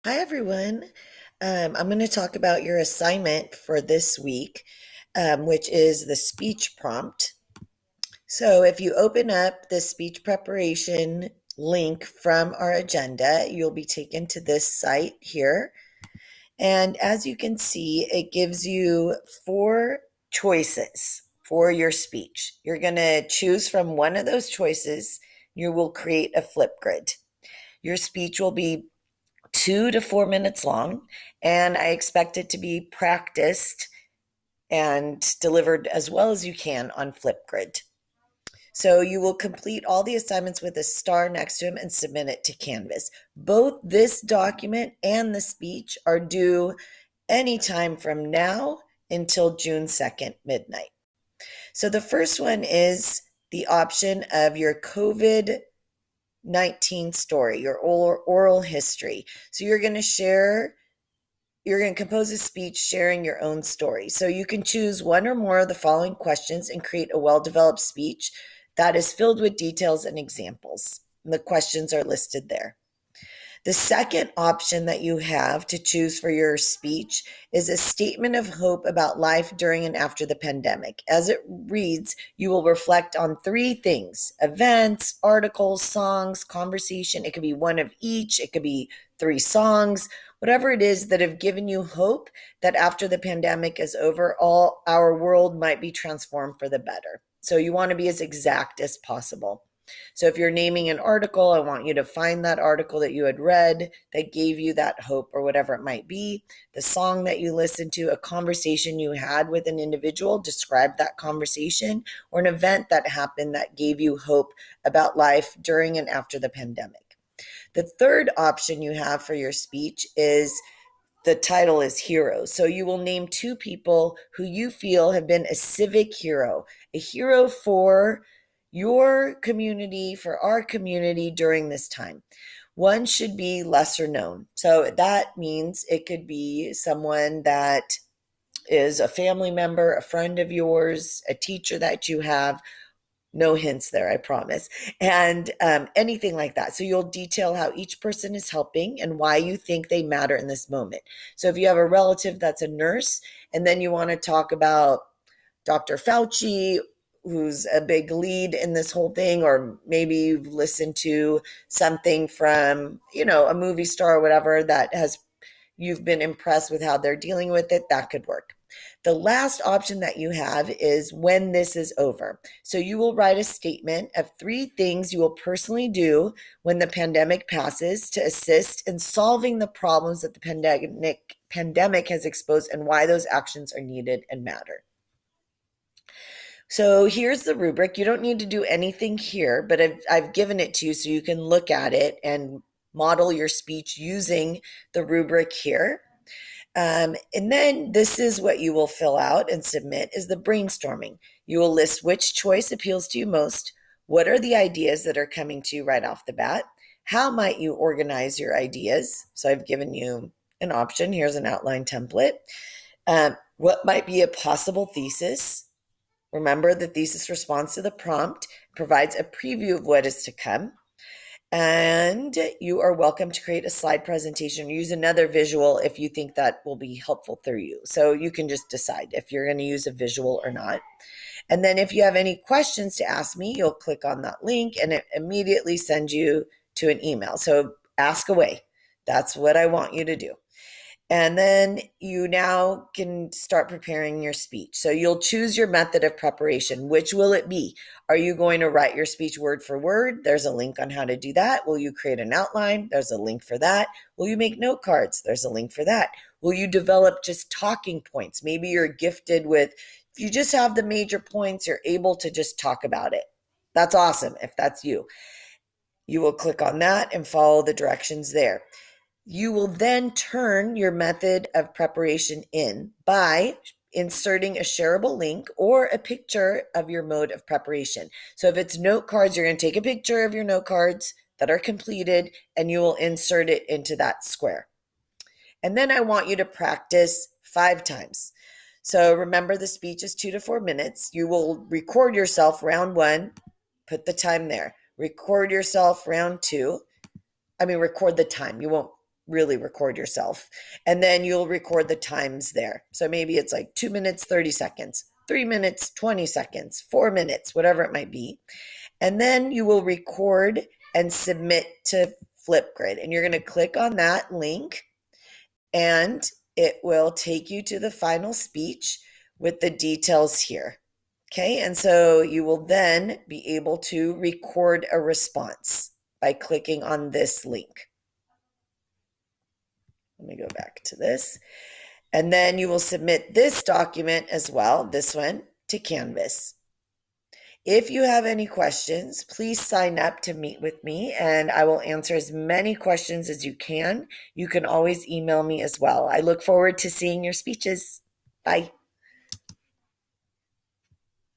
Hi, everyone. I'm going to talk about your assignment for this week, which is the speech prompt. So, if you open up the speech preparation link from our agenda, you'll be taken to this site here. And as you can see, it gives you four choices for your speech. You're going to choose from one of those choices. You will create a Flipgrid. Your speech will be 2 to 4 minutes long, and I expect it to be practiced and delivered as well as you can on Flipgrid. So you will complete all the assignments with a star next to them and submit it to Canvas. Both this document and the speech are due anytime from now until June 2nd, midnight. So the first one is the option of your COVID-19 story, your oral history. So you're going to compose a speech sharing your own story. So you can choose one or more of the following questions and create a well-developed speech that is filled with details and examples. And the questions are listed there. The second option that you have to choose for your speech is a statement of hope about life during and after the pandemic. As it reads, you will reflect on three things: events, articles, songs, conversation. It could be one of each. It could be three songs, whatever it is that have given you hope that after the pandemic is over, all our world might be transformed for the better. So you want to be as exact as possible. So if you're naming an article, I want you to find that article that you had read that gave you that hope, or whatever it might be. The song that you listened to, a conversation you had with an individual, describe that conversation, or an event that happened that gave you hope about life during and after the pandemic. The third option you have for your speech is the title is heroes. So you will name two people who you feel have been a civic hero, a hero for your community, for our community during this time. One should be lesser known. So that means it could be someone that is a family member, a friend of yours, a teacher that you have. No hints there, I promise. And anything like that. So you'll detail how each person is helping and why you think they matter in this moment. So if you have a relative that's a nurse, and then you want to talk about Dr. Fauci, who's a big lead in this whole thing, or maybe you've listened to something from, a movie star or whatever that you've been impressed with how they're dealing with it, that could work. The last option that you have is when this is over. So you will write a statement of three things you will personally do when the pandemic passes to assist in solving the problems that the pandemic has exposed, and why those actions are needed and matter. So here's the rubric. You don't need to do anything here, but I've given it to you so you can look at it and model your speech using the rubric here. And then this is what you will fill out and submit is the brainstorming. You will list which choice appeals to you most. What are the ideas that are coming to you right off the bat? How might you organize your ideas? So I've given you an option. Here's an outline template. What might be a possible thesis? Remember, the thesis responds to the prompt, provides a preview of what is to come. And you are welcome to create a slide presentation or use another visual if you think that will be helpful for you. So you can just decide if you're going to use a visual or not. And then if you have any questions to ask me, you'll click on that link and it immediately sends you to an email. So ask away. That's what I want you to do. And then you now can start preparing your speech. So you'll choose your method of preparation. Which will it be? Are you going to write your speech word for word? There's a link on how to do that. Will you create an outline? There's a link for that. Will you make note cards? There's a link for that. Will you develop just talking points? Maybe you're gifted with, if you just have the major points, you're able to just talk about it. That's awesome if that's you. You will click on that and follow the directions there. You will then turn your method of preparation in by inserting a shareable link or a picture of your mode of preparation. So if it's note cards, you're going to take a picture of your note cards that are completed and you will insert it into that square. And then I want you to practice 5 times. So remember, the speech is 2 to 4 minutes. You will record yourself round 1, put the time there. Record yourself round 2. Record the time. You won't really record yourself. And then you'll record the times there. So maybe it's like 2 minutes, 30 seconds, 3 minutes, 20 seconds, 4 minutes, whatever it might be. And then you will record and submit to Flipgrid. And you're going to click on that link and it will take you to the final speech with the details here. Okay, and so you will then be able to record a response by clicking on this link. Let me go back to this. And then you will submit this document as well, this one, to Canvas. If you have any questions, please sign up to meet with me and I will answer as many questions as you can. You can always email me as well. I look forward to seeing your speeches. Bye.